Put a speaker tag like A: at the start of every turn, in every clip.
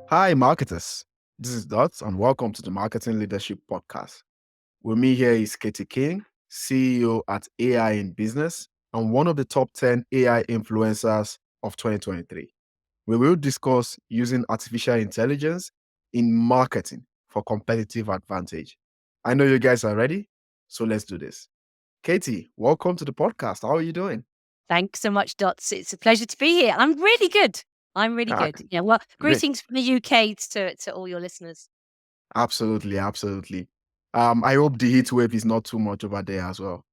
A: Hi, marketers. This is Dots, and welcome to the Marketing Leadership Podcast. With me here is Katie King, CEO at AI in Business, and one of the top 10 AI influencers of 2023. We will discuss using artificial intelligence in marketing for competitive advantage. I know you guys are ready, so let's do this. Katie, welcome to the podcast. How are you doing?
B: Thanks so much, Dots. It's a pleasure to be here. I'm really good. I'm really
A: Ah,
B: good. Yeah. Well,
A: great.
B: greetings from the UK to all your listeners.
A: Absolutely, absolutely. I hope the heat wave is not too much over there as well.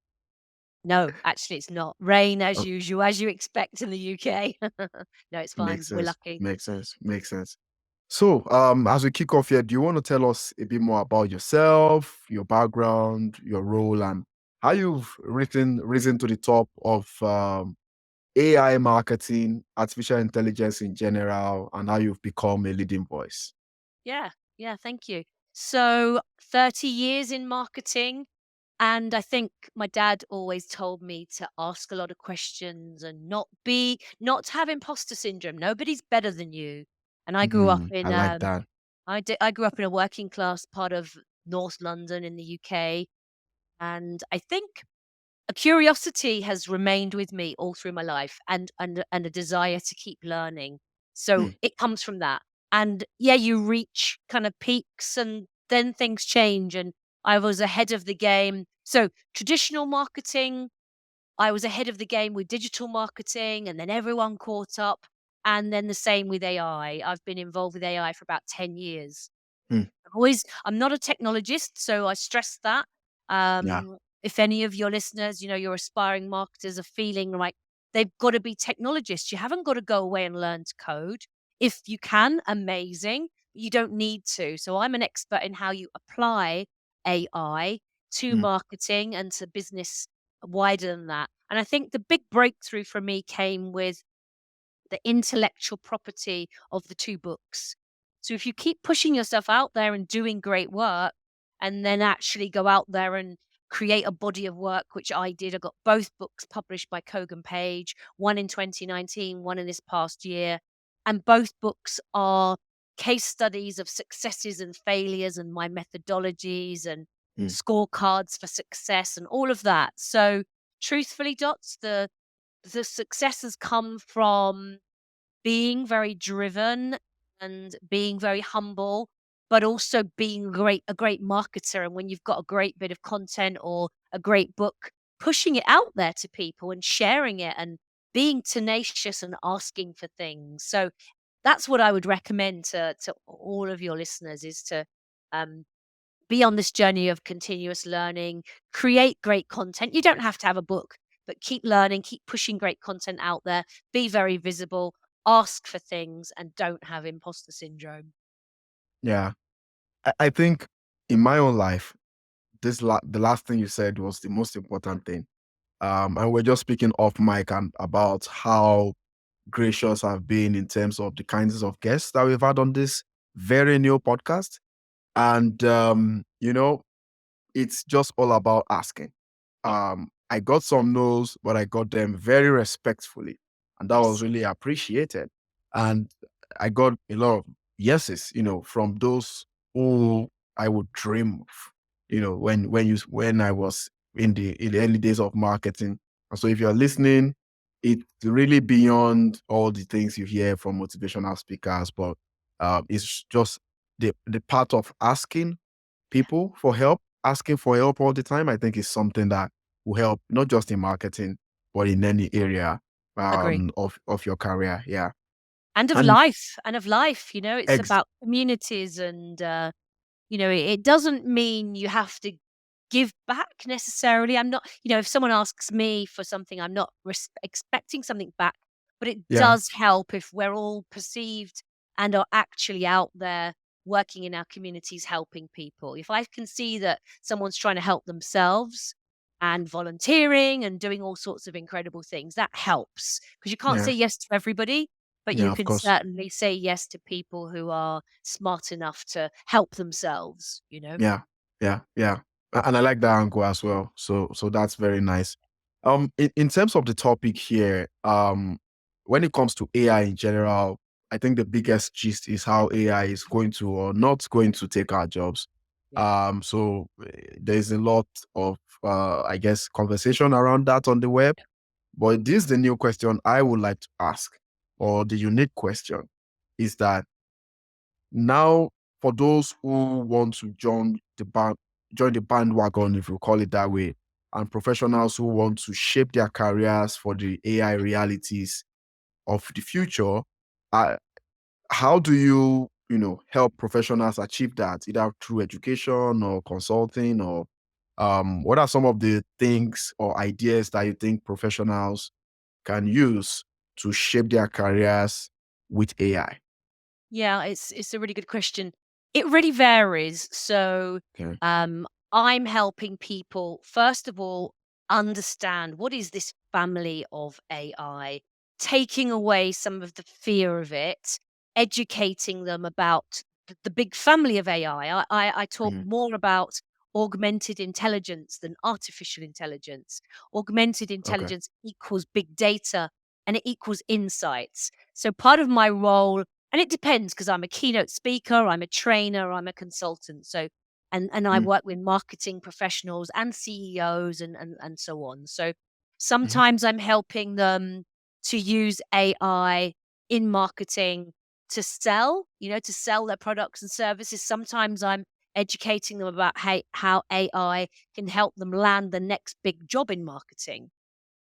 B: No, actually, it's not. Rain as
A: Oh,
B: usual, as you expect in the UK. No, it's fine.
A: makes
B: We're
A: sense.
B: lucky.
A: Makes sense. Makes sense. So, as we kick off here, do you want to tell us a bit more about yourself, your background, your role, and how you've risen to the top of AI marketing, artificial intelligence in general, and how you've become a leading voice?
B: Yeah. Yeah. Thank you. So, 30 years in marketing. And I think my dad always told me to ask a lot of questions and not have imposter syndrome. Nobody's better than you. And I grew up
A: I
B: in
A: like that.
B: I grew up in a working class part of North London in the UK, and I think a curiosity has remained with me all through my life, and a desire to keep learning. So
A: Hmm,
B: it comes from that. And yeah, you reach kind of peaks and then things change, and I was ahead of the game. So traditional marketing, I was ahead of the game with digital marketing, and then everyone caught up. And then the same with AI. I've been involved with AI for about 10 years.
A: hmm,
B: I'm not a technologist, so I stress that.
A: yeah.
B: If any of your listeners, your aspiring marketers are feeling like they've got to be technologists, you haven't got to go away and learn to code. If you can, amazing. You don't need to. So I'm an expert in how you apply AI to
A: Hmm,
B: marketing and to business wider than that. And I think the big breakthrough for me came with the intellectual property of the 2 books. So if you keep pushing yourself out there and doing great work, and then actually go out there and create a body of work, which I did. I got both books published by Kogan Page, one in 2019, one in this past year. And both books are case studies of successes and failures and my methodologies and
A: hmm,
B: scorecards for success and all of that. So truthfully, Dots, the success has come from being very driven and being very humble, but also being a great marketer. And when you've got a great bit of content or a great book, pushing it out there to people and sharing it and being tenacious and asking for things. So that's what I would recommend to all of your listeners is to um, be on this journey of continuous learning, create great content. You don't have to have a book, but keep learning, keep pushing great content out there, be very visible, ask for things, and don't have imposter syndrome.
A: yeah. I think in my own life, the last thing you said was the most important thing. And we're just speaking off mic and about how gracious I've been in terms of the kinds of guests that we've had on this very new podcast. And it's just all about asking.
B: Yeah.
A: I got some no's, but I got them very respectfully, and that was
B: Yes.
A: really appreciated. And I got a lot of yeses, from those who I would dream of, when I was in the early days of marketing. And so if you're listening, it's really beyond all the things you hear from motivational speakers, but it's just the part of asking
B: Yeah.
A: people for help, asking for help all the time, I think is something that will help not just in marketing, but in any area
B: Agree.
A: of your career. Yeah.
B: And of
A: And
B: life, it's
A: ex
B: about communities and, it doesn't mean you have to give back necessarily. I'm not, if someone asks me for something, I'm not expecting something back, but it
A: yeah,
B: does help if we're all perceived and are actually out there working in our communities helping people. If I can see that someone's trying to help themselves and volunteering and doing all sorts of incredible things, that helps because you can't say
A: yeah,
B: yes to everybody, but
A: yeah,
B: you
A: of
B: can
A: course.
B: certainly say yes to people who are smart enough to help themselves.
A: Yeah, yeah, yeah. And I like that angle as well. So that's very nice. In terms of the topic here, when it comes to AI in general, I think the biggest gist is how AI is going to or not going to take our jobs.
B: Yeah.
A: There's a lot of I guess conversation around that on the web. But this is the new question I would like to ask, or the unique question, is that now for those who want to join the bandwagon, if you call it that way, and professionals who want to shape their careers for the AI realities of the future, uh, how do you, help professionals achieve that, either through education or consulting, or what are some of the things or ideas that you think professionals can use to shape their careers with AI?
B: Yeah, it's a really good question. It really varies. So,
A: Okay.
B: I'm helping people first of all understand what is this family of AI, taking away some of the fear of it, educating them about the big family of AI. I talk
A: Mm,
B: more about augmented intelligence than artificial intelligence. Augmented
A: okay.
B: intelligence equals big data and it equals insights. So part of my role, and it depends because I'm a keynote speaker, I'm a trainer, I'm a consultant. So and I
A: Mm,
B: work with marketing professionals and CEOs and so on. So
A: mhm,
B: sometimes I'm helping them to use AI in marketing to sell, to sell their products and services. Sometimes I'm educating them about how AI can help them land the next big job in marketing.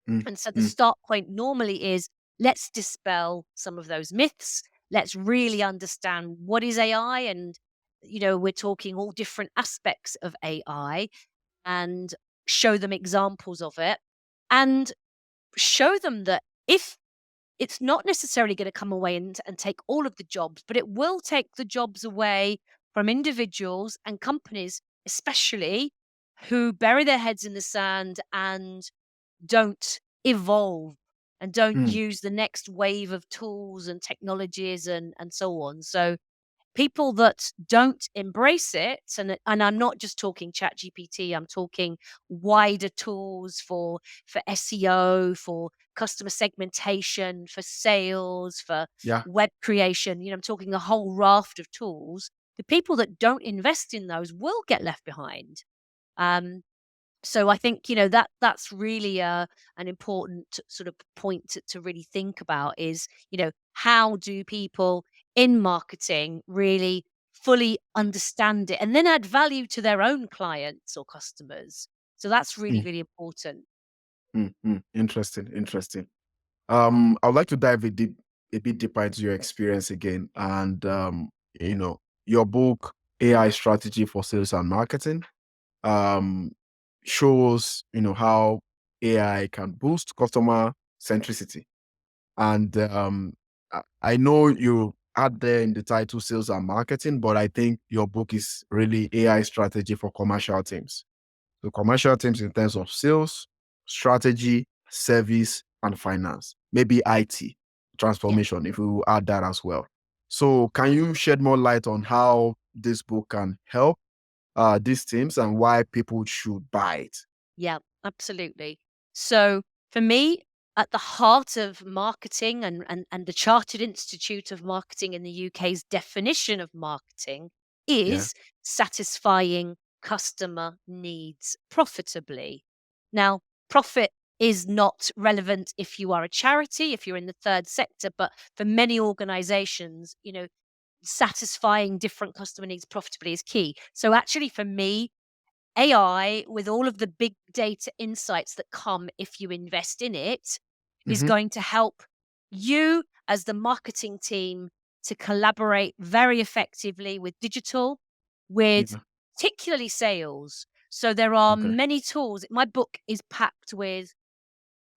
A: mm,
B: And so the
A: mm,
B: start point normally is let's dispel some of those myths. Let's really understand what is AI. And, we're talking all different aspects of AI and show them examples of it and show them that if it's not necessarily going to come away and take all of the jobs, but it will take the jobs away from individuals and companies, especially who bury their heads in the sand and don't evolve and don't
A: mm,
B: use the next wave of tools and technologies and so on. So people that don't embrace it, and I'm not just talking ChatGPT, I'm talking wider tools for SEO, for customer segmentation, for sales, for
A: yeah.
B: web creation. I'm talking a whole raft of tools. The people that don't invest in those will get left behind. Um, so I think, that's really an important sort of point to really think about is, how do people in marketing really fully understand it and then add value to their own clients or customers? So that's really,
A: Mm,
B: really important.
A: Interesting. Interesting. I would like to dive a bit deeper into your experience again, and you know, your book AI Strategy for Sales and Marketing um, shows how AI can boost customer centricity, and I know you add there in the title Sales and Marketing, but I think your book is really AI strategy for commercial teams. So commercial teams in terms of sales, strategy, service, and finance. Maybe IT
B: Yeah.
A: transformation, if we will add that as well. So can you shed more light on how this book can help these teams and why people should buy it?
B: Yeah, absolutely. So for me, at the heart of marketing and the Chartered Institute of Marketing in the UK's definition of marketing
A: Yeah.
B: is satisfying customer needs profitably. Now, profit is not relevant if you are a charity, if you're in the third sector, but for many organizations, satisfying different customer needs profitably is key. So actually for me, AI, with all of the big data insights that come if you invest in it, is
A: Hmm.
B: going to help you as the marketing team to collaborate very effectively with digital, with
A: Yeah.
B: particularly sales. So there are
A: Okay.
B: many tools. My book is packed with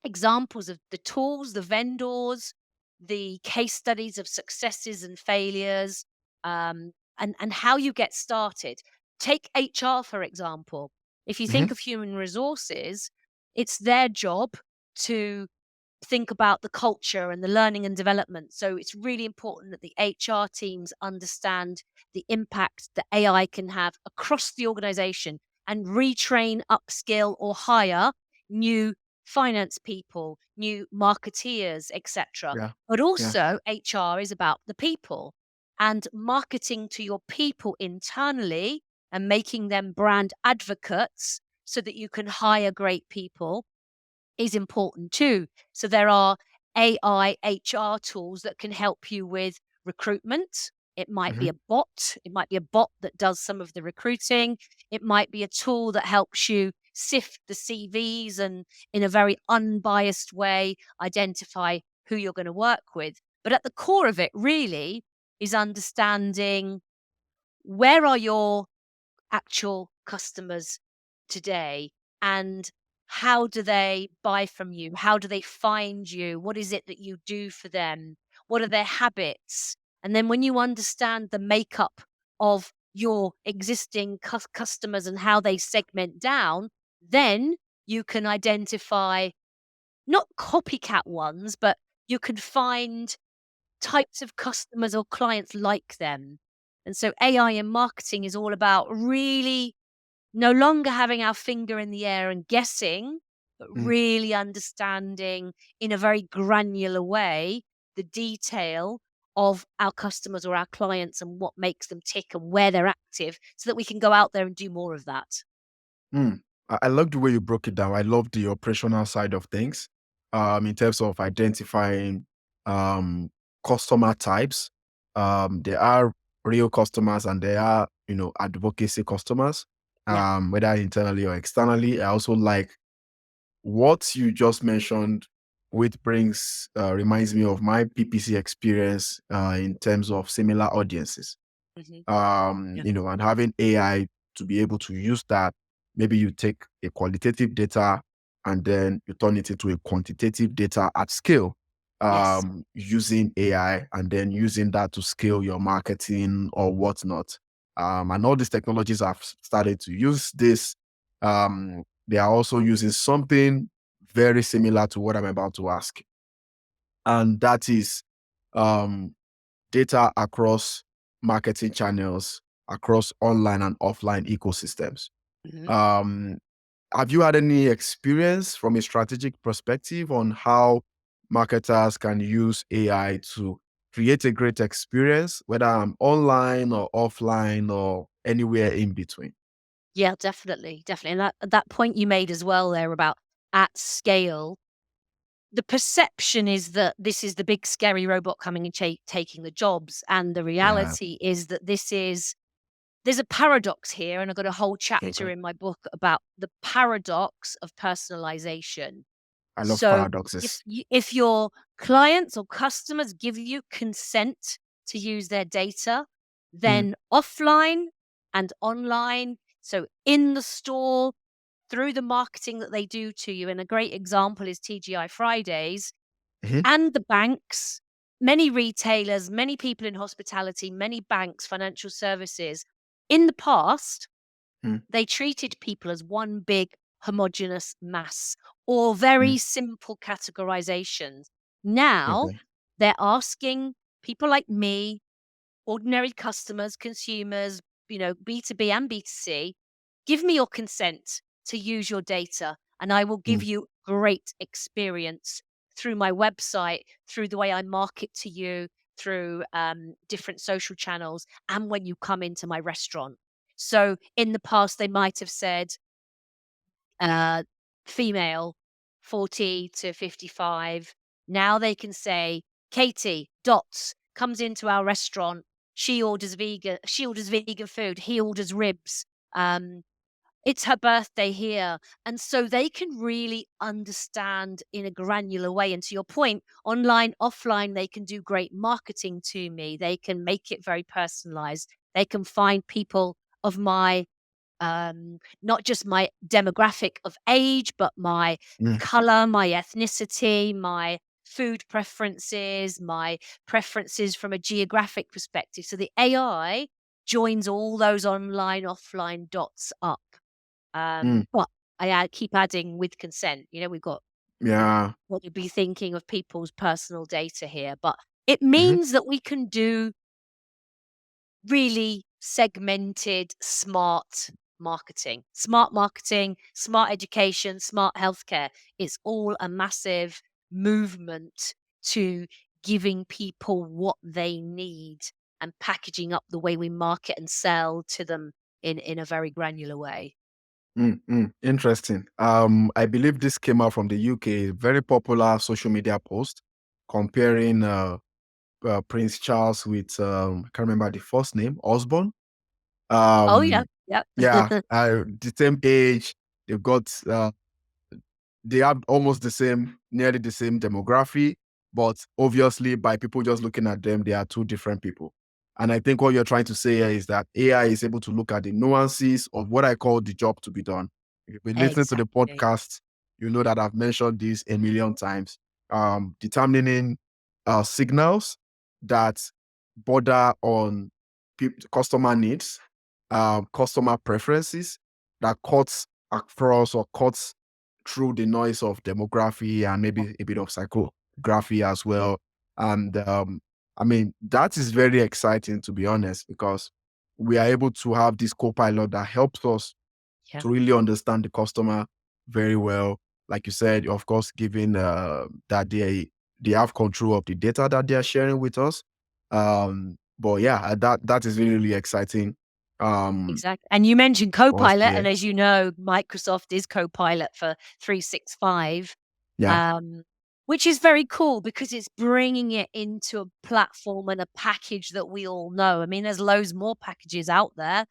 B: examples of the tools, the vendors, the case studies of successes and failures, and how you get started. Take HR, for example. If you
A: Hmm.
B: think of human resources, it's their job to think about the culture and the learning and development. So it's really important that the HR teams understand the impact that AI can have across the organization and retrain, upskill, or hire new finance people, new marketeers, etc.
A: Yeah.
B: But
A: Yeah.
B: also, HR is about the people, and marketing to your people internally and making them brand advocates so that you can hire great people is important too. So there are AI HR tools that can help you with recruitment. It might be
A: Hmm.
B: a bot. It might be a bot that does some of the recruiting. It might be a tool that helps you sift the CVs and, in a very unbiased way, identify who you're going to work with. But at the core of it, really, is understanding where are your actual customers today, and how do they buy from you? How do they find you? What is it that you do for them? What are their habits? And then when you understand the makeup of your existing customers and how they segment down, then you can identify not copycat ones, but you can find types of customers or clients like them. And so AI in marketing is all about really no longer having our finger in the air and guessing, but
A: Mm.
B: really understanding in a very granular way the detail of our customers or our clients and what makes them tick and where they're active so that we can go out there and do more of that.
A: Mm. I love the way you broke it down. I love the operational side of things, in terms of identifying um, customer types. There are real customers and there are, advocacy customers,
B: Yeah.
A: whether internally or externally. I also like what you just mentioned, which reminds me of my PPC experience in terms of similar audiences,
B: Hmm. Yeah.
A: and having AI to be able to use that. Maybe you take a qualitative data and then you turn it into a quantitative data at scale,
B: Yes.
A: using AI and then using that to scale your marketing or whatnot. And all these technologies have started to use this. They are also using something very similar to what I'm about to ask, and that is um, data across marketing channels, across online and offline ecosystems.
B: Hmm.
A: Um, have you had any experience from a strategic perspective on how marketers can use AI to create a great experience, whether I'm online or offline or anywhere in between?
B: Yeah, definitely, definitely. And that point you made as well there about at scale, the perception is that this is the big scary robot coming and taking the jobs, and the
A: Yeah.
B: reality is that there's a paradox here, and I've got a whole chapter
A: Okay.
B: in my book about the paradox of personalization.
A: I love
B: So
A: paradoxes.
B: if your clients or customers give you consent to use their data,
A: Mm.
B: then offline and online, so in the store, through the marketing that they do to you, and a great example is TGI Fridays
A: Mhm.
B: and the banks, many retailers, many people in hospitality, many banks, financial services. In the past,
A: Mm.
B: they treated people as one big homogenous mass or
A: Mm.
B: very simple categorizations. Now
A: Okay.
B: they're asking people like me, ordinary customers, consumers, B2B and B2C, give me your consent to use your data, and I will give
A: Mm.
B: you great experience through my website, through the way I market to you, through different social channels, and when you come into my restaurant. So in the past, they might have said, uh, female, 40 to 55. Now they can say, Katie Dots comes into our restaurant. She orders vegan food. He orders ribs. Um, it's her birthday here. And so they can really understand in a granular way. And to your point, online, offline, they can do great marketing to me. They can make it very personalized. They can find people of my not just my demographic of age, but my
A: Mm.
B: color, my ethnicity, my food preferences, my preferences from a geographic perspective. So the AI joins all those online, offline dots up.
A: Mm.
B: But keep adding with consent. We've got
A: Yeah.
B: what to be thinking of people's personal data here, but it
A: Mhm.
B: means that we can do really segmented, smart marketing, smart education, smart healthcare. It's all a massive movement to giving people what they need and packaging up the way we market and sell to them in a very granular way.
A: Interesting. I believe this came out from the UK. Very popular social media post comparing Prince Charles with I can't remember the first name, Osborne.
B: Oh, yeah.
A: Um,
B: Yep.
A: yeah, the same age. They've got they have almost the same, nearly the same demography, but obviously, by people just looking at them, they are two different people. And I think what you're trying to say here is that AI is able to look at the nuances of what I call the job to be done. If you've been listening to the
B: Exactly.
A: podcast, you know that I've mentioned this a million times. Determining signals that border on customer needs, customer preferences, that cuts across or cuts through the noise of demography and maybe a bit of psychography as well. And I mean, that is very exciting, to be honest, because we are able to have this co-pilot that helps us
B: Yeah.
A: to really understand the customer very well. Like you said, of course, given that they have control of the data that they are sharing with us. But yeah, that is really, really exciting.
B: Exactly. And you mentioned
A: For us
B: Copilot,
A: here.
B: and as you know, Microsoft is Copilot for 365,
A: Yeah.
B: um, which is very cool because it's bringing it into a platform and a package that we all know. I mean, there's loads more packages out there.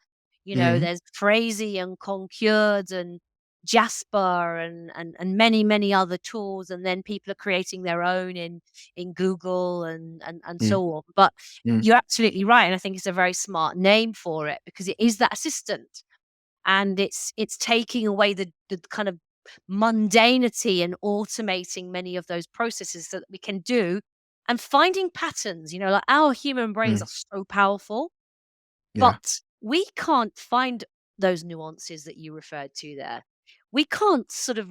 A: Hmm.
B: There's Phrasee and Concurred and Jasper and many, many other tools, and then people are creating their own in Google and
A: Mm,
B: so on. But
A: mm,
B: you're absolutely right, and I think it's a very smart name for it because it is that assistant, and it's taking away the kind of mundanity and automating many of those processes so that we can do and finding patterns. Like our human brains
A: mm.
B: are so powerful,
A: Yeah.
B: but we can't find those nuances that you referred to there. We can't sort of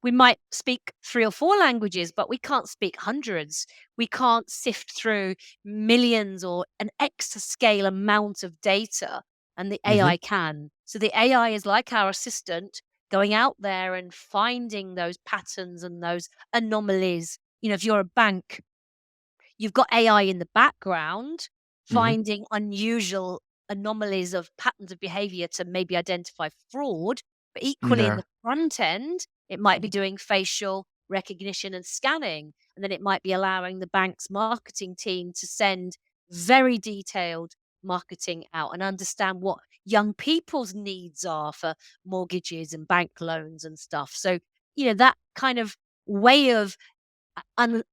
B: we might speak 3 or 4 languages, but we can't speak hundreds. We can't sift through millions or an exascale amount of data, and the
A: Mhm.
B: AI can. So the AI is like our assistant going out there and finding those patterns and those anomalies. If you're a bank, you've got AI in the background
A: Mhm.
B: finding unusual anomalies of patterns of behavior to maybe identify fraud, but equally in
A: Yeah.
B: the front end, it might be doing facial recognition and scanning. And then it might be allowing the bank's marketing team to send very detailed marketing out and understand what young people's needs are for mortgages and bank loans and stuff. So, that kind of way of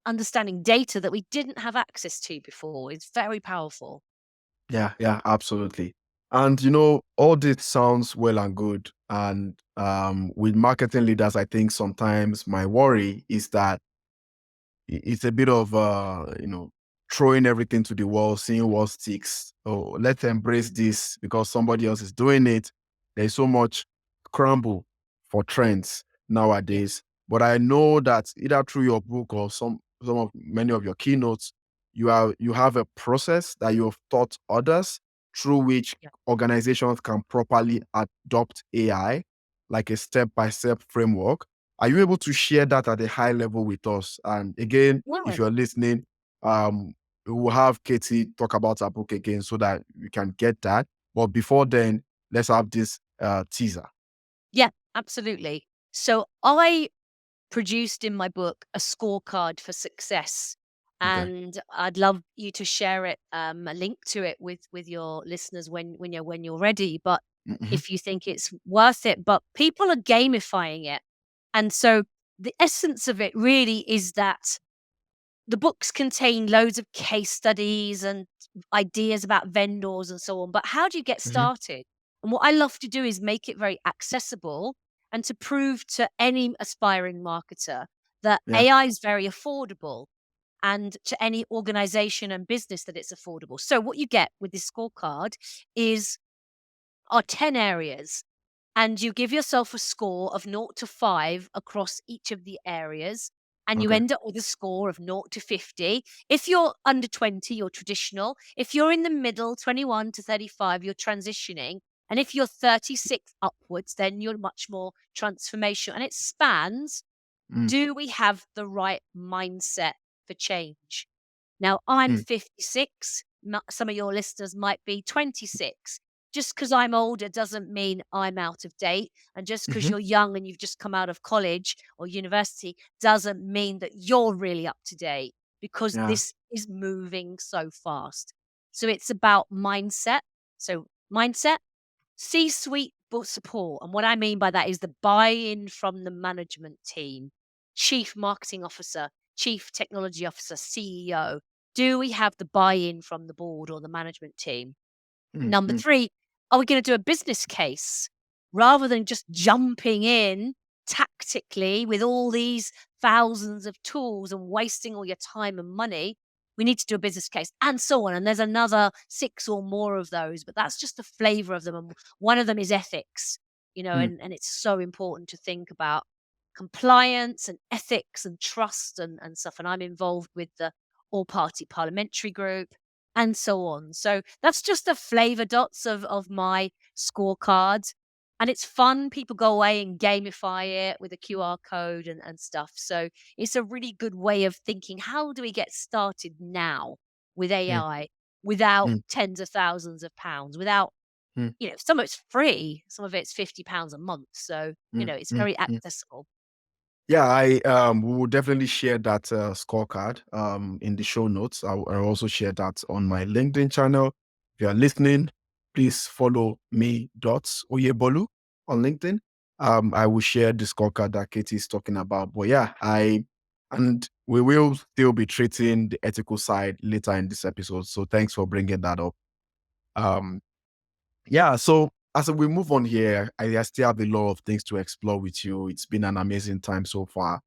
B: understanding data that we didn't have access to before is very powerful.
A: Yeah. Yeah. Absolutely. And all this sounds well and good. And with marketing leaders, I think sometimes my worry is that it's a bit of throwing everything to the wall, seeing what sticks. Oh, let's embrace this because somebody else is doing it. There's so much crumble for trends
B: Yeah.
A: nowadays. But I know that either through your book or some of many of your keynotes, you have a process that you have taught others through which
B: Yeah.
A: organizations can properly adopt AI, like a step-by-step framework. Are you able to share that at a high level with us? And again,
B: Yeah.
A: if you're listening, um, we will have Katie talk about her book again so that we can get that. But before then, let's have this teaser.
B: Yeah, absolutely. So I produced in my book a scorecard for success.
A: Okay.
B: And I'd love you to share it, a link to it with your listeners when you're ready. But
A: Mhm.
B: if you think it's worth it, but people are gamifying it. And so the essence of it really is that the books contain loads of case studies and ideas about vendors and so on, but how do you get
A: Mhm.
B: started? And what I love to do is make it very accessible and to prove to any aspiring marketer that
A: Yeah.
B: AI is very affordable and to any organization and business that it's affordable. So what you get with this scorecard is are 10 areas, and you give yourself a score of 0 to 5 across each of the areas, and you
A: Okay.
B: end up with a score of 0 to 50. If you're under 20, you're traditional. If you're in the middle, 21 to 35, you're transitioning. And if you're 36 upwards, then you're much more transformational. And it spans,
A: mm,
B: do we have the right mindset for change? Now, I'm
A: mm,
B: 56. Some of your listeners might be 26. Just because I'm older doesn't mean I'm out of date. And just because
A: mhm.
B: you're young and you've just come out of college or university doesn't mean that you're really up to date, because
A: Yeah.
B: this is moving so fast. So it's about mindset. So, mindset, C-suite support, and what I mean by that is the buy-in from the management team, chief marketing officer, chief technology officer, CEO. Do we have the buy-in from the board or the management team?
A: Mm,
B: Number
A: mm,
B: 3, are we gonna do a business case? Rather than just jumping in tactically with all these thousands of tools and wasting all your time and money, we need to do a business case, and so on. And there's another 6 or more of those, but that's just the flavor of them. And one of them is ethics,
A: mm,
B: and it's so important to think about compliance and ethics and trust and stuff. And I'm involved with the all party parliamentary group and so on. So that's just the flavor dots of my scorecard. And it's fun. People go away and gamify it with a QR code and stuff. So it's a really good way of thinking, how do we get started now with
A: mm,
B: AI without
A: mm,
B: tens of thousands of pounds, without,
A: mm,
B: some of it's free, some of it's £50 a month. So,
A: mm,
B: it's
A: mm,
B: very
A: mm.
B: accessible.
A: Yeah, I we will definitely share that scorecard in the show notes. I'll also share that on my LinkedIn channel. If you are listening, please follow me dots Oyebolu on LinkedIn. I will share the scorecard that Katie is talking about. But yeah, and we will still be treating the ethical side later in this episode. So thanks for bringing that up. Um, yeah, so as we move on here, I still have a lot of things to explore with you. It's been an amazing time so far.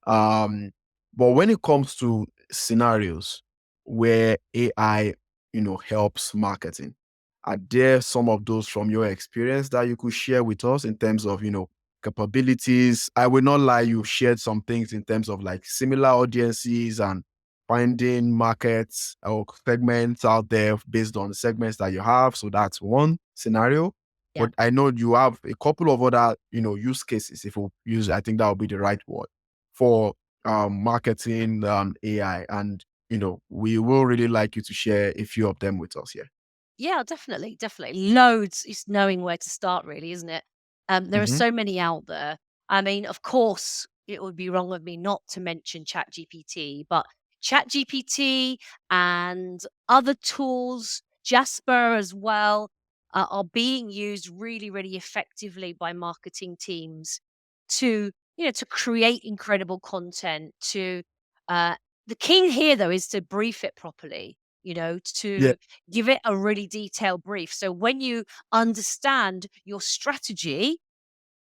A: Um, but when it comes to scenarios where AI, helps marketing, are there some of those from your experience that you could share with us in terms of, capabilities? I will not lie, you shared some things in terms of like similar audiences and finding markets or segments out there based on the segments that you have. So that's one scenario.
B: Yeah.
A: But I know you have a couple of other, use cases. If we use, I think that would be the right word for marketing AI. And, we will really like you to share a few of them with us here.
B: Yeah, definitely, definitely. Loads. It's knowing where to start, really, isn't it? There are
A: Hmm.
B: so many out there. I mean, of course, it would be wrong of me not to mention ChatGPT, but ChatGPT and other tools, Jasper as well, are being used really, really effectively by marketing teams to, to create incredible content. Uh, the key here, though, is to brief it properly.
A: Yeah.
B: To give it a really detailed brief. So when you understand your strategy,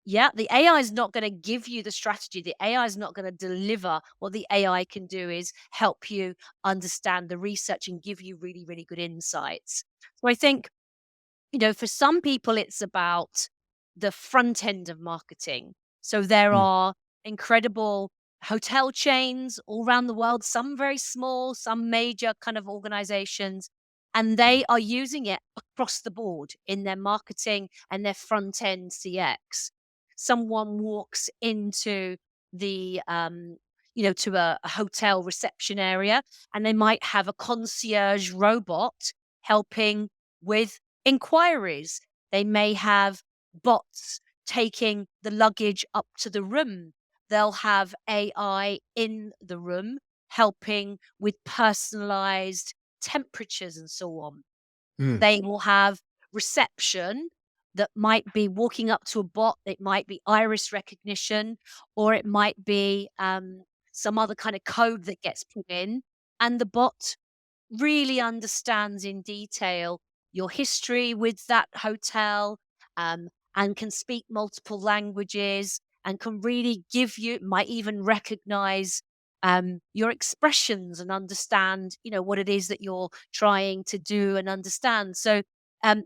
B: yeah, the AI is not going to give you the strategy. The AI is not going to deliver. What the AI can do is help you understand the research and give you really, really good insights. So I think, for some people, it's about the front end of marketing. So there
A: Mm,
B: are incredible hotel chains all around the world, some very small, some major kind of organizations, and
A: mm,
B: they are using it across the board in their marketing and their front end CX. Someone walks into to a hotel reception area, and they might have a concierge robot helping with inquiries. They may have bots taking the luggage up to the room. They'll have AI in the room helping with personalized temperatures and so on.
A: mm,
B: They will have reception that might be walking up to a bot. It might be iris recognition, or it might be some other kind of code that gets put in. And the bot really understands in detail your history with that hotel, and can speak multiple languages and can really give you, might even recognize your expressions and understand, what it is that you're trying to do and understand. So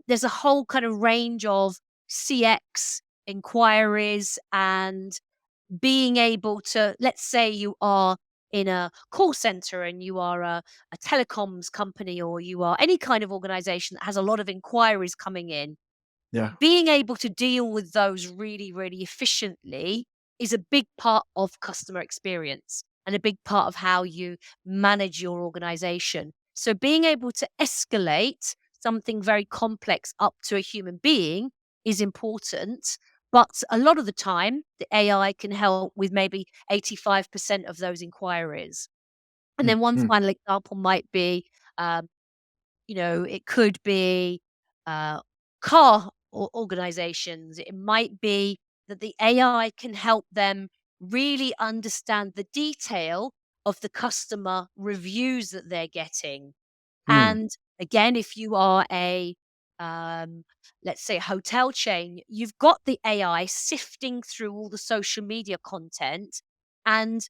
B: there's a whole kind of range of CX inquiries and being able to, let's say you are in a call center and you are a telecoms company, or you are any kind of organization that has a lot of inquiries coming in.
A: Yeah.
B: Being able to deal with those really, really efficiently is a big part of customer experience and a big part of how you manage your organization. So being able to escalate something very complex up to a human being is important. But a lot of the time, the AI can help with maybe 85% of those inquiries. And
A: Mm,
B: then one
A: mm.
B: final example might be, um, it could be uh, car organizations. It might be that the AI can help them really understand the detail of the customer reviews that they're getting.
A: Mm.
B: And again, if you are um, let's say, a hotel chain, you've got the AI sifting through all the social media content and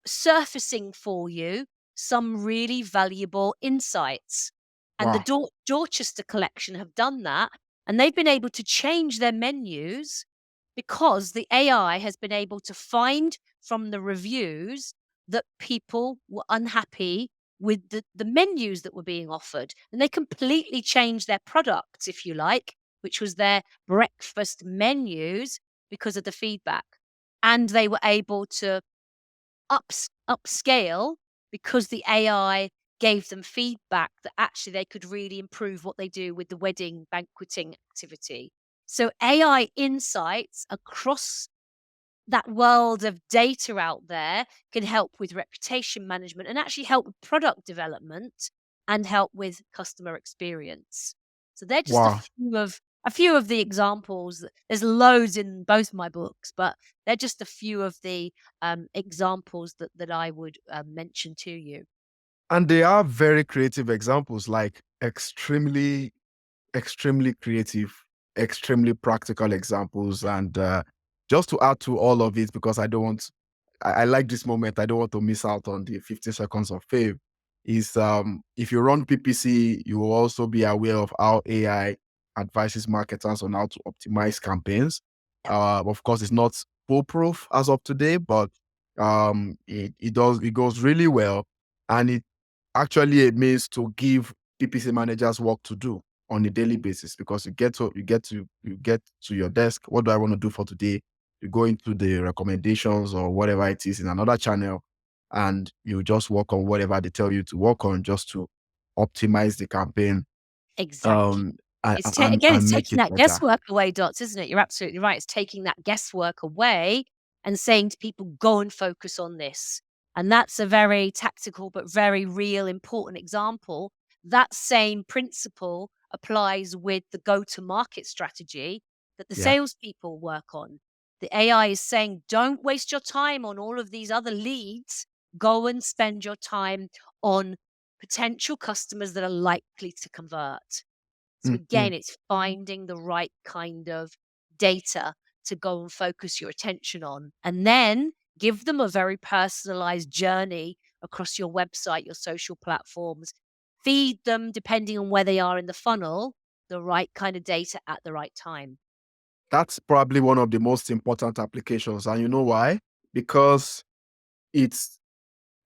B: surfacing for you some really valuable insights. And the
A: Wow.
B: Dorchester collection have done that, and they've been able to change their menus because the AI has been able to find from the reviews that people were unhappy with the menus that were being offered. And they completely changed their products, if you like, which was their breakfast menus because of the feedback. And they were able to upscale because the AI gave them feedback that actually they could really improve what they do with the wedding banqueting activity. So AI insights across that world of data out there can help with reputation management and actually help with product development and help with customer experience. So they're just
A: Wow.
B: a few of the examples. There's loads in both my books, but they're just a few of the examples that I would mention to you.
A: And they are very creative examples, like extremely creative, extremely practical examples. And just to add to all of it, because I like this moment, I don't want to miss out on the 50 seconds of fame, is if you run PPC, you will also be aware of how AI advises marketers on how to optimize campaigns.
B: Yep,
A: Of course, it's not foolproof as of today, but it goes really well. And it actually it means to give PPC managers work to do on a daily basis, because you get to your desk. What do I want to do for today? You go into the recommendations or whatever it is in another channel, and you just work on whatever they tell you to work on, just to optimize the campaign,
B: exactly.
A: um
B: It's
A: and make
B: taking
A: it
B: that
A: better.
B: guesswork away, Dots, isn't it? You're absolutely right. It's taking that guesswork away and saying to people, go and focus on this. And that's a very tactical but very real, important example. That same principle applies with the go to market strategy that the
A: Yeah.
B: salespeople work on. The AI is saying, don't waste your time on all of these other leads. Go and spend your time on potential customers that are likely to convert. So
A: Mm,
B: again,
A: mm.
B: it's finding the right kind of data to go and focus your attention on, and then give them a very personalized journey across your website, your social platforms. Feed them, depending on where they are in the funnel, the right kind of data at the right time.
A: That's probably one of the most important applications. And you know why? Because it's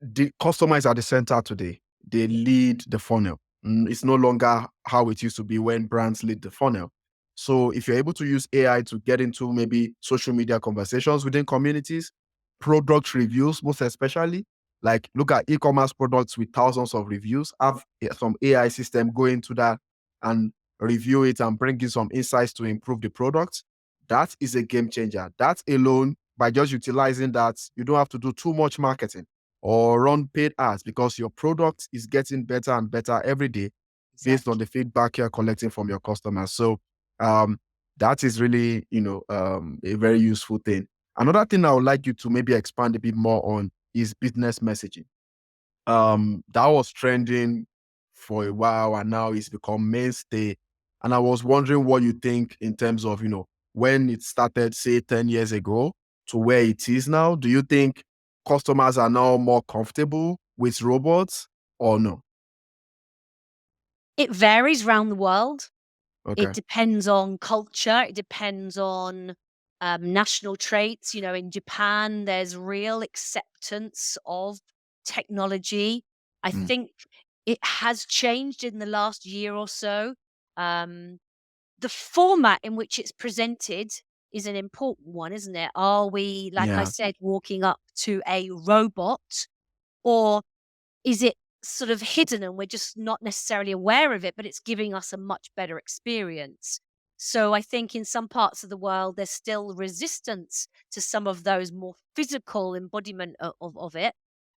A: the customers at the center today. They lead the funnel. It's no longer how it used to be when brands lead the funnel. So if you're able to use AI to get into maybe social media conversations within communities, product reviews, most especially, like look at e-commerce products with thousands of reviews, have some AI system go into that and review it and bring in some insights to improve the product. That is a game changer. That alone, by just utilizing that, you don't have to do too much marketing or run paid ads, because your product is getting better and better every day based on
B: Exactly.
A: the feedback you're collecting from your customers. So um, that is really, a very useful thing. Another thing I would like you to maybe expand a bit more on is business messaging. That was trending for a while, and now it's become mainstay. And I was wondering what you think in terms of, when it started, say 10 years ago to where it is now. Do you think customers are now more comfortable with robots or no?
B: It varies around the world. It
A: Okay.
B: depends on culture. It depends on national traits. In Japan, there's real acceptance of technology. I
A: Mm,
B: think it has changed in the last year or so. Um, the format in which it's presented is an important one, isn't it? Are we, like I
A: Yeah.
B: said, walking up to a robot, or is it sort of hidden and we're just not necessarily aware of it, but it's giving us a much better experience? So I think in some parts of the world, there's still resistance to some of those more physical embodiment of it.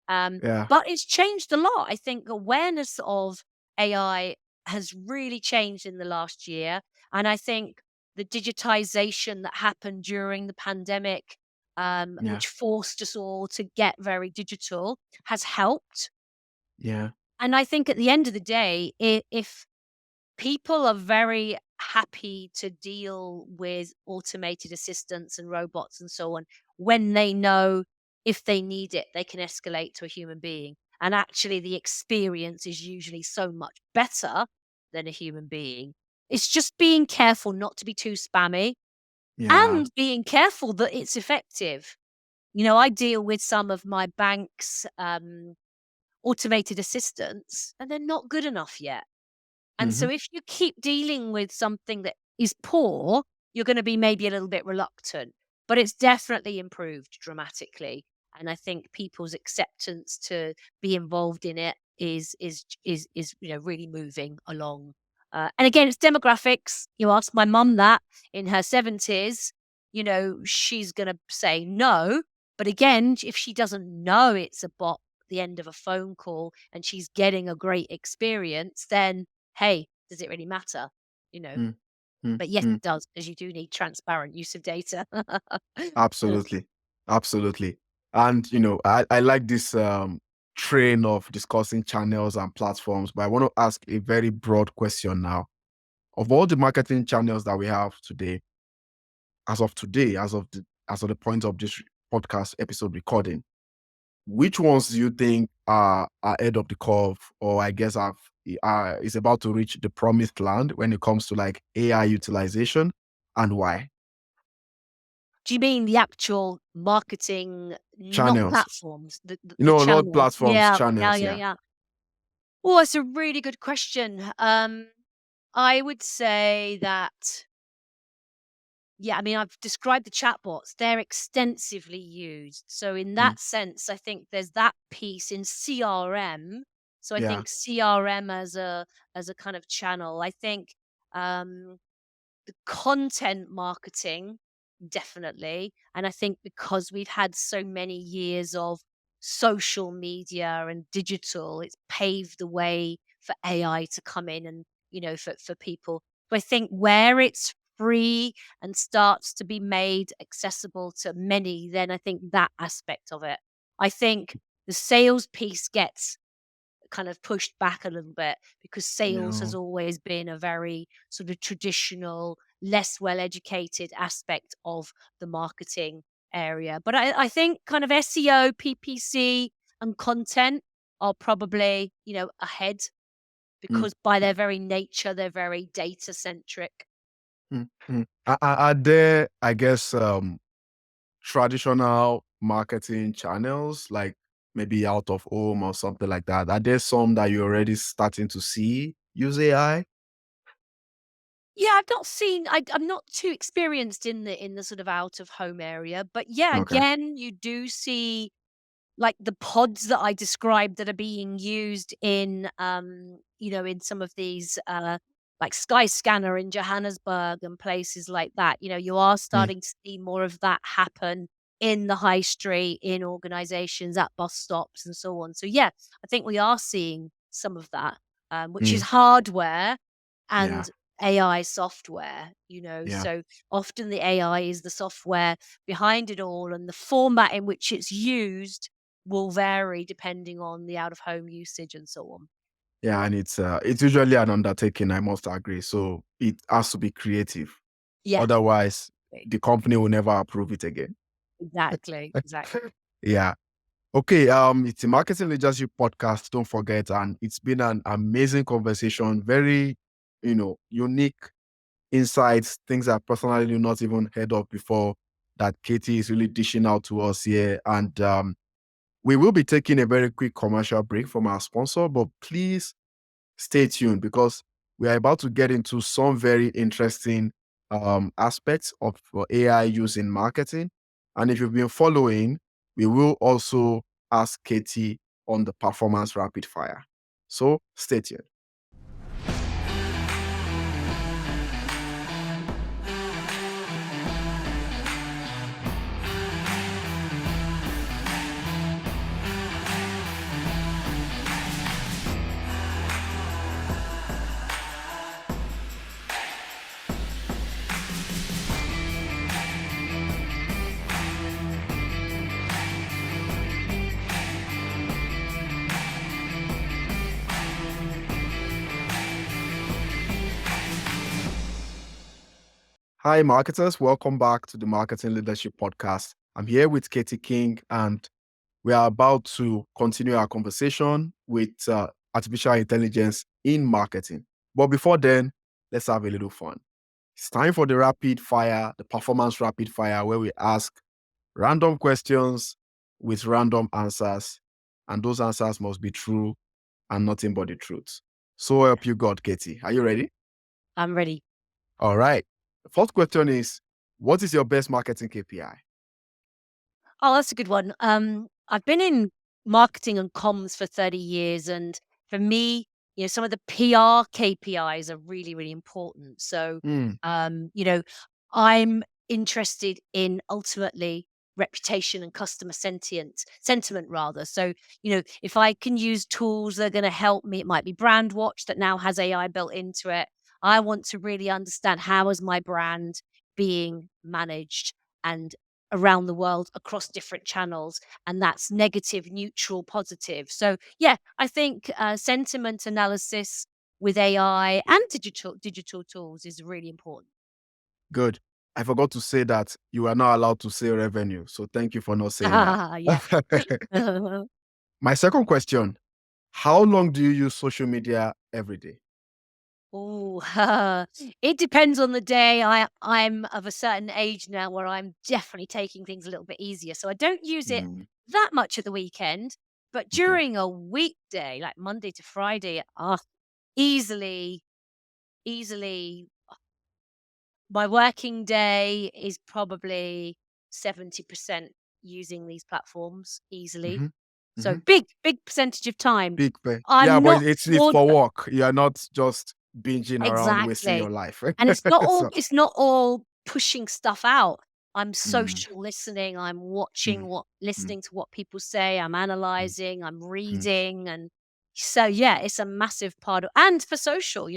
A: Yeah.
B: But it's changed a lot. I think awareness of AI has really changed in the last year. And I think the digitization that happened during the pandemic,
A: Yeah.
B: which forced us all to get very digital, has helped.
A: Yeah.
B: And I think at the end of the day, if people are very happy to deal with automated assistants and robots and so on when they know if they need it, they can escalate to a human being. And actually, the experience is usually so much better than a human being. It's just being careful not to be too spammy
A: Yeah.
B: and being careful that it's effective. I deal with some of my bank's automated assistants, and they're not good enough yet. And
A: Hmm.
B: so if you keep dealing with something that is poor, you're gonna be maybe a little bit reluctant, but it's definitely improved dramatically. And I think people's acceptance to be involved in it is really moving along. And again, it's demographics. You ask my mum that in her 70s, she's gonna say no. But again, if she doesn't know it's a bot at the end of a phone call and she's getting a great experience, then hey, does it really matter? You know,
A: Mm, mm,
B: but yes,
A: mm.
B: it does, because you do need transparent use of data.
A: Absolutely. Absolutely. And I like this train of discussing channels and platforms, but I want to ask a very broad question now. Of all the marketing channels that we have today, as of the point of this podcast episode recording, which ones do you think are ahead of the curve, or I guess is about to reach the promised land when it comes to like AI utilization, and why?
B: Do you mean the actual marketing, not
A: Channels.
B: platforms, the
A: Not
B: channels?
A: platforms,
B: Yeah, yeah,
A: channels.
B: yeah,
A: Yeah.
B: yeah. Oh, that's a really good question. I would say that, yeah, I mean, I've described the chatbots. They're extensively used. So in
A: Mm,
B: that sense, I think there's that piece in CRM. So I
A: yeah.
B: think CRM as a kind of channel. I think um the content marketing, definitely. And I think because we've had so many years of social media and digital, it's paved the way for AI to come in and, for people. But I think where it's free and starts to be made accessible to many, then I think that aspect of it. I think the sales piece gets kind of pushed back a little bit, because sales has
A: No.
B: always been a very sort of traditional, less well educated aspect of the marketing area. But I think kind of SEO, PPC, and content are probably, ahead,
A: Mm,
B: because by their very nature, they're very data centric.
A: mm. Are there, I guess, traditional marketing channels like maybe out of home or something like that? Are there some that you're already starting to see use AI?
B: Yeah, I've not seen. I'm not too experienced in the sort of out of home area, but yeah,
A: Okay.
B: again, you do see like the pods that I described that are being used in some of these like Skyscanner in Johannesburg and places like that. You are
A: Mm,
B: starting to see more of that happen in the high street, in organizations, at bus stops and so on. So yeah, I think we are seeing some of that, which is
A: mm.
B: hardware
A: Yeah.
B: and AI software.
A: Yeah.
B: So often the AI is the software behind it all, and the format in which it's used will vary depending on the out of home usage and so on.
A: Yeah, and it's usually an undertaking, I must agree. So it has to be creative.
B: Yeah,
A: Otherwise,
B: e
A: the company will never approve it again.
B: exactly, exactly.
A: Yeah. Okay. It's a marketing leadership podcast. Don't forget, and it's been an amazing conversation. Very, unique insights, things I personally not even heard of before. That Katie is really dishing out to us here, and we will be taking a very quick commercial break from our sponsor. But please stay tuned because we are about to get into some very interesting aspects of AI use in marketing. And if you've been following, we will also ask Katie on the performance rapid fire. So stay tuned. Hi, marketers. Welcome back to the Marketing Leadership Podcast. I'm here with Katie King, and we are about to continue our conversation with artificial intelligence in marketing. But before then, let's have a little fun. It's time for the rapid fire, the performance rapid fire, where we ask random questions with random answers, and those answers must be true and nothing but the truth. So help you God, Katie. Are you ready?
B: I'm ready.
A: All right. The first question is, what is your best marketing KPI?
B: Oh, that's a good one. I've been in marketing and comms for 30 years, and for me, some of the PR KPIs are really, really important. So,
A: Hmm.
B: I'm interested in ultimately reputation and customer sentiment rather. So, if I can use tools that are going to help me, it might be Brand Watch that now has AI built into it. I want to really understand how is my brand being managed and around the world across different channels, and that's negative, neutral, positive. So yeah, I think sentiment analysis with AI and digital tools is really important.
A: Good. I forgot to say that you are not allowed to say revenue. So thank you for not saying that.
B: Yeah.
A: My second question, how long do you use social media every day?
B: Oh, it depends on the day. I'm of a certain age now where I'm definitely taking things a little bit easier. So I don't use it
A: Mm,
B: that much at the weekend, but
A: okay.
B: during a weekday, like Monday to Friday, easily, easily my working day is probably 70% using these platforms easily.
A: Hmm.
B: So
A: Hmm.
B: big percentage of time.
A: Big pay. Yeah,
B: I'm
A: but
B: not
A: it's
B: for
A: for work. You are not just binging around wasting your
B: exactly.
A: life.
B: And
A: So,
B: it's not all pushing stuff out. I'm
A: mm,
B: social listening, I'm
A: mm,
B: watching
A: mm,
B: listening to what people say, I'm
A: mm,
B: analyzing, I'm
A: mm.
B: reading, and so yeah, it's a massive part of and for social,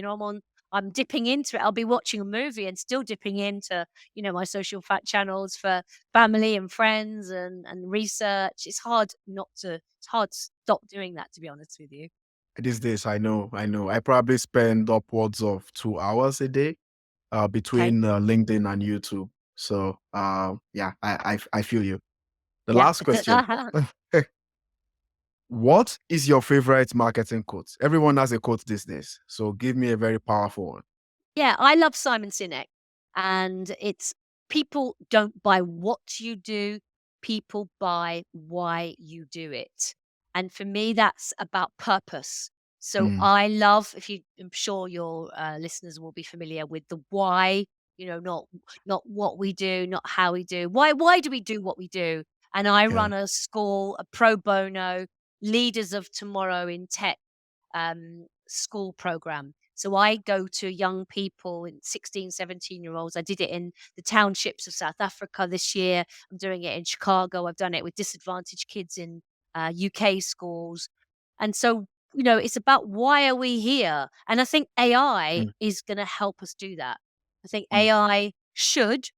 B: I'm dipping into it. I'll be watching a movie and still dipping into, my social fat channels for family and friends and research. It's hard to stop doing that, to be honest with you.
A: These days, I know. I probably spend upwards of 2 hours a day
B: Okay.
A: between LinkedIn and YouTube. So yeah, I feel you. The
B: Yeah.
A: last question. What is your favorite marketing quote? Everyone has a quote these days. So give me a very powerful one.
B: Yeah, I love Simon Sinek, and it's people don't buy what you do, people buy why you do it. And for me, that's about purpose. So
A: Mm,
B: I love, if you, I'm sure your listeners will be familiar with the why. Not what we do, not how we do. Why do we do what we do? And I
A: yeah.
B: run a school, a pro bono leaders of tomorrow in tech school program. So I go to young people in 16, 17-year-olds. I did it in the townships of South Africa this year. I'm doing it in Chicago. I've done it with disadvantaged kids in UK schools. And so, it's about why are we here? And I think AI
A: Mm,
B: is going to help us do that. I think
A: mm,
B: AI should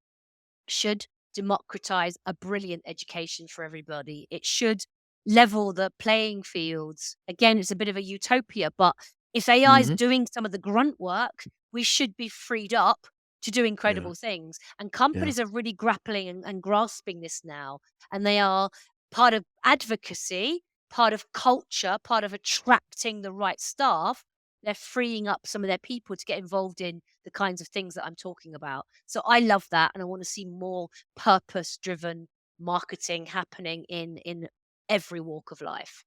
B: democratize a brilliant education for everybody. It should level the playing fields. Again, it's a bit of a utopia, but if AI is
A: mhm.
B: doing some of the grunt work, we should be freed up to do
A: Yeah,
B: incredible things. And
A: yeah.
B: companies are really grappling and grasping this now. And they are part of advocacy, part of culture, part of attracting the right staff. They're freeing up some of their people to get involved in the kinds of things that I'm talking about. So I love that, and I want to see more purpose-driven marketing happening in every walk of life.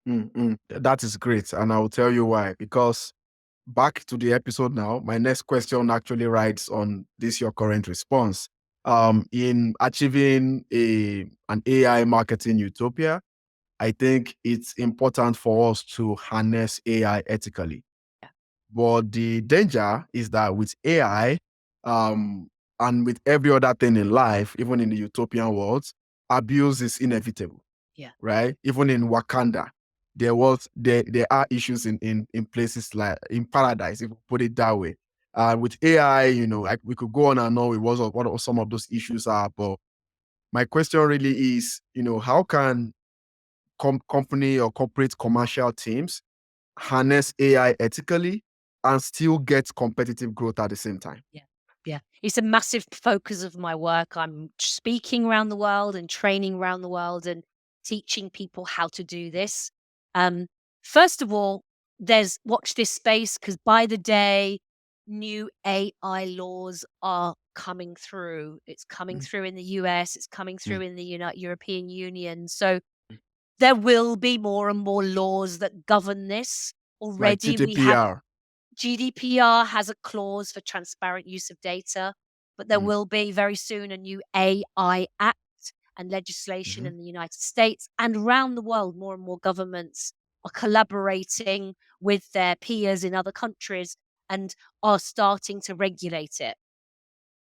A: Mm, mm. That is great. And I will tell you why. Because back to the episode now. My next question actually rides on this your current response. In achieving an AI marketing utopia, I think it's important for us to harness AI ethically.
B: Yeah.
A: But the danger is that with AI, and with every other thing in life, even in the utopian world, abuse is inevitable,
B: Yeah.
A: right? Even in Wakanda, there are issues in places like in paradise, if we put it that way. With AI, like we could go on and on with what some of those issues are. But my question really is, how can company or corporate commercial teams harness AI ethically and still get competitive growth at the same time?
B: Yeah. Yeah. It's a massive focus of my work. I'm speaking around the world and training around the world and teaching people how to do this. Um, First of all, there's watch this space because by the day, new AI laws are coming through. It's coming
A: Mm,
B: through in the US, it's coming
A: mm,
B: through in the European Union. So there will be more and more laws that govern this.
A: like
B: Already we have
A: GDPR.
B: GDPR has a clause for transparent use of data, but there
A: Mm,
B: will be very soon a new AI Act and legislation
A: mhm.
B: in the United States and around the world. More and more governments are collaborating with their peers in other countries and are starting to regulate it.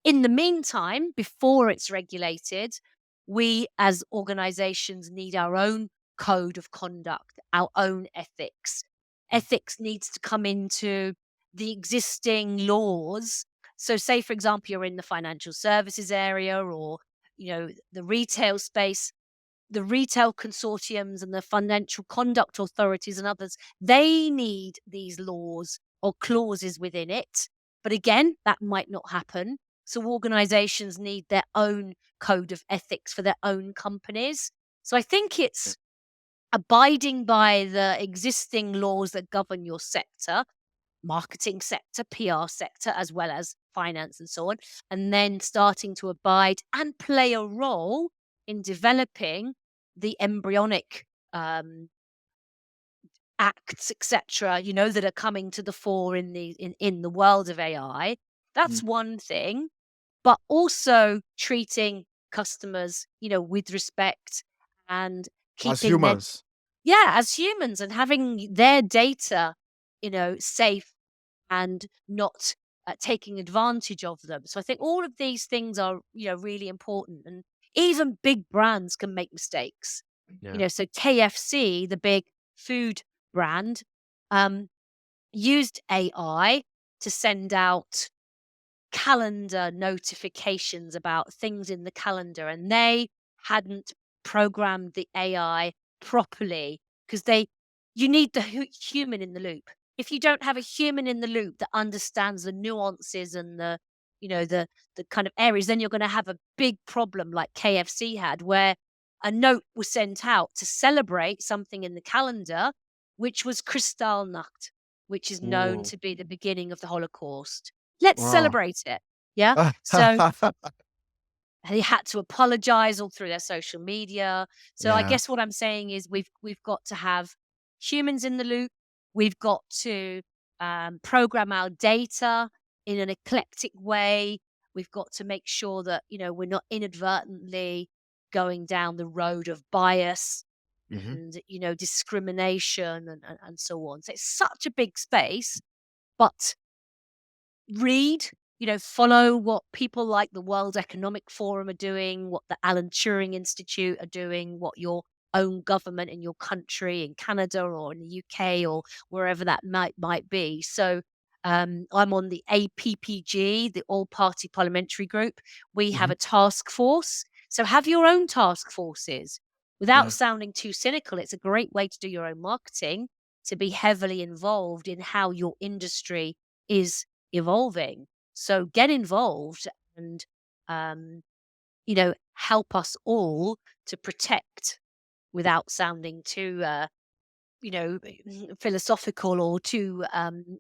B: In the meantime, before it's regulated, we as organizations need our own code of conduct, our own ethics. Ethics needs to come into the existing laws. So say for example you're in the financial services area or the retail space, the retail consortiums and the financial conduct authorities and others, they need these laws or clauses within it. But again, that might not happen. So organizations need their own code of ethics for their own companies. So I think it's abiding by the existing laws that govern your sector, marketing sector, PR sector, as well as finance and so on, and then starting to abide and play a role in developing the embryonic acts, etc., that are coming to the fore in the world of AI.
A: Mm.
B: That's one thing, but also treating customers, with respect and
A: As
B: keeping their
A: humans.
B: as humans and having their data, safe and not taking advantage of them. So I think all of these things are, really important. And even big brands can make mistakes.
A: Yeah.
B: So KFC, the big food brand, um, used AI to send out calendar notifications about things in the calendar, and they hadn't programmed the AI properly because you need the human in the loop. If you don't have a human in the loop that understands the nuances and the kind of areas, then you're going to have a big problem like KFC had, where a note was sent out to celebrate something in the calendar, which was Kristallnacht, which is known
A: Whoa.
B: to be the beginning of the Holocaust. Let's
A: Wow.
B: celebrate it. Yeah. So they had to apologize all through their social media. So I
A: Yeah.
B: guess what I'm saying is we've got to have humans in the loop. We've got to program our data in an eclectic way. We've got to make sure that we're not inadvertently going down the road of bias
A: Mhm.
B: and discrimination and so on. So it's such a big space, but read, follow what people like the World Economic Forum are doing, what the Alan Turing Institute are doing, what your own government in your country, in Canada or in the UK or wherever that might be. So I'm on the APPG, the All Party Parliamentary Group. We have
A: Mhm.
B: a task force. So have your own task forces. Without
A: Yeah.
B: sounding too cynical, it's a great way to do your own marketing, to be heavily involved in how your industry is evolving. So get involved and, help us all to protect without sounding too, philosophical or too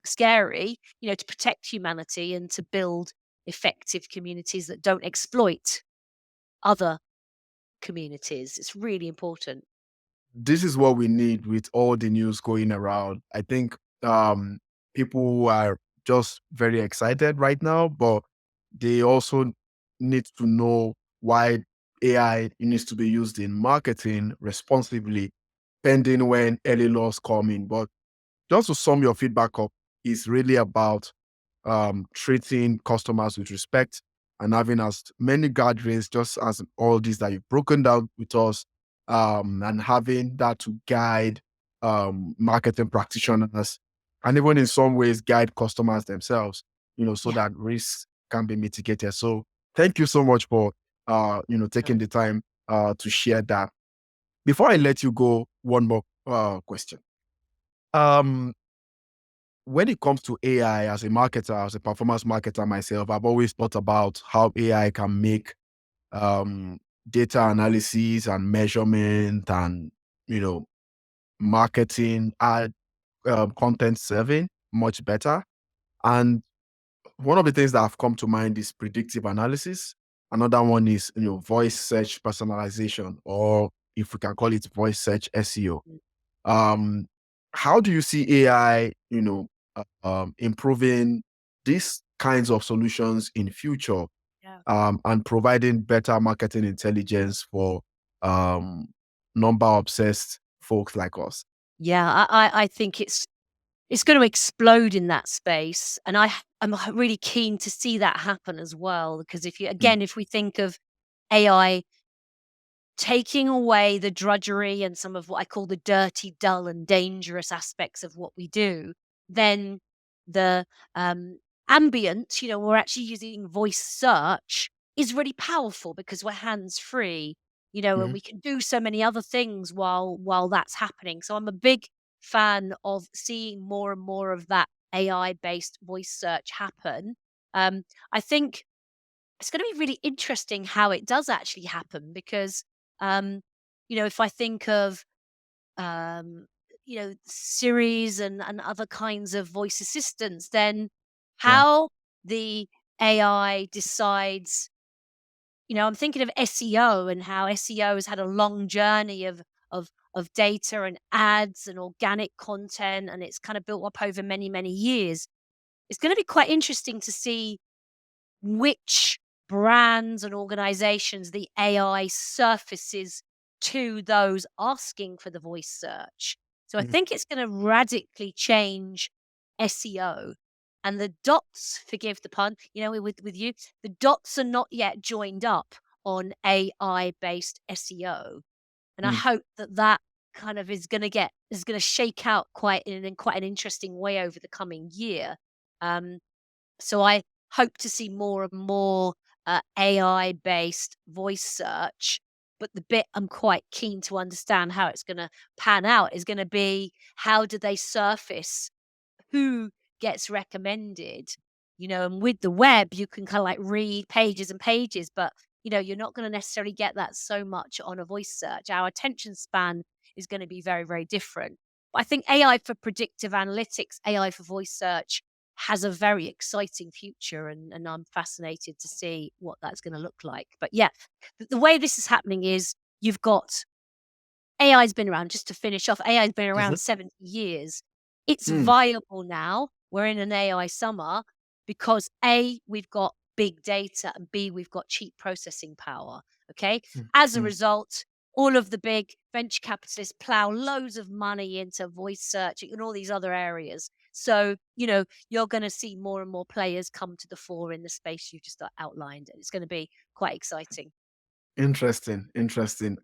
B: scary, to protect humanity and to build effective communities that don't exploit other communities. It's really important.
A: This is what we need with all the news going around. I think people are just very excited right now, but they also need to know why AI needs to be used in marketing responsibly, pending when early laws come in. But just to sum your feedback up, is really about treating customers with respect and having as many guardrails, just as all these that you've broken down with us, and having that to guide marketing practitioners and even in some ways guide customers themselves, so
B: Yeah.
A: that risks can be mitigated. So thank you so much for taking the time to share that. Before I let you go, one more question. Um, when it comes to AI as a marketer, as a performance marketer myself, I've always thought about how AI can make um, data analysis and measurement and, you know, marketing and content serving much better. And one of the things that have come to mind is predictive analysis. Another one is, voice search personalization, or if we can call it voice search SEO.
B: Mm.
A: Um, how do you see AI, improving these kinds of solutions in future,
B: Yeah.
A: and providing better marketing intelligence for um, number obsessed folks like us?
B: Yeah, I think it's gonna explode in that space, and I'm really keen to see that happen as well, because
A: Mm,
B: if we think of AI taking away the drudgery and some of what I call the dirty, dull, and dangerous aspects of what we do, then the ambient, we're actually using voice search is really powerful because we're hands free, and
A: mhm,
B: we can do so many other things while that's happening. So I'm a big fan of seeing more and more of that AI based voice search happen. I think it's going to be really interesting how it does actually happen because, um, if I think of, um, Series and other kinds of voice assistants, then
A: yeah.
B: how the AI decides, I'm thinking of SEO and how SEO has had a long journey of data and ads and organic content, and it's kind of built up over many, many years. It's going to be quite interesting to see which brands and organizations the AI surfaces to those asking for the voice search. So I
A: Mm,
B: think it's going to radically change SEO. And the dots, forgive the pun, with you, the dots are not yet joined up on AI based SEO. And I
A: mm,
B: hope that kind of is going to shake out in quite an interesting way over the coming year. Um, so I hope to see more and more AI-based voice search. But the bit I'm quite keen to understand how it's going to pan out is going to be how do they surface who gets recommended, and with the web, you can kind of like read pages and pages, but you're not going to necessarily get that so much on a voice search. Our attention span is going to be very, very different. But I think AI for predictive analytics, AI for voice search has a very exciting future, and I'm fascinated to see what that's going to look like. But yeah, the way this is happening is you've got AI's been around, just to finish off, AI's been
A: mhm,
B: around 70 years. It's
A: mm,
B: viable now. We're in an AI summer because A, we've got big data, and B, we've got cheap processing power. Okay.
A: mm,
B: As a
A: mm.
B: result, all of the big venture capitalists plow loads of money into voice searching and all these other areas. So, you're going to see more and more players come to the fore in the space you just outlined. And it's going to be quite exciting.
A: Interesting, interesting.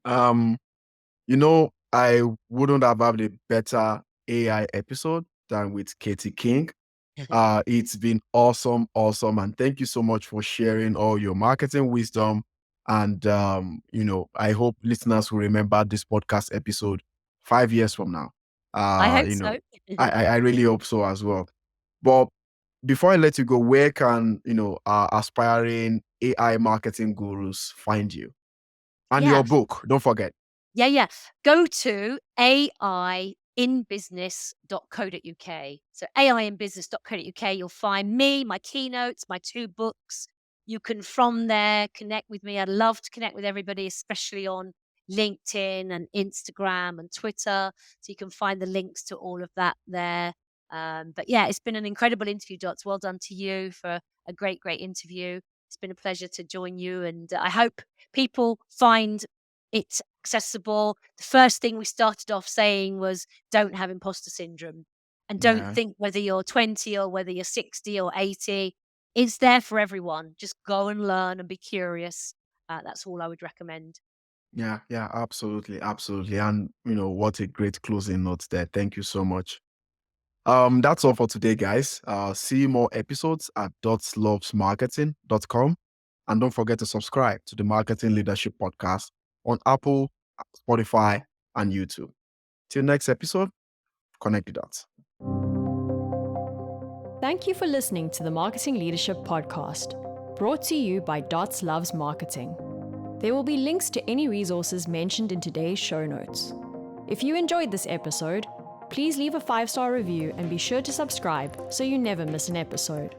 A: I wouldn't have had a better AI episode than with Katie King. It's been awesome, awesome. And thank you so much for sharing all your marketing wisdom. And, I hope listeners will remember this podcast episode 5 years from now.
B: I
A: Uh,
B: hope
A: you
B: so.
A: know, I really hope so as well. But before I let you go, where can, aspiring AI marketing gurus find you? And
B: Yeah.
A: your book, don't forget.
B: Yeah, yeah. Go to aiinbusiness.co.uk. So aiinbusiness.co.uk, you'll find me, my keynotes, my 2 books. You can from there connect with me. I'd love to connect with everybody, especially on LinkedIn and Instagram and Twitter. So you can find the links to all of that there. But yeah, it's been an incredible interview, Dots. Well done to you for a great, great interview. It's been a pleasure to join you, and I hope people find it accessible. The first thing we started off saying was don't have imposter syndrome, and don't
A: Yeah.
B: think whether you're 20 or whether you're 60 or 80. It's there for everyone. Just go and learn and be curious. That's all I would recommend.
A: Yeah, yeah, absolutely, absolutely. And what a great closing note there. Thank you so much. That's all for today, guys. See more episodes at dotslovesmarketing.com. And don't forget to subscribe to the Marketing Leadership Podcast on Apple, Spotify, and YouTube. Till next episode, connect the dots.
C: Thank you for listening to the Marketing Leadership Podcast, brought to you by Dots Loves Marketing. There will be links to any resources mentioned in today's show notes. If you enjoyed this episode, please leave a 5-star review and be sure to subscribe so you never miss an episode.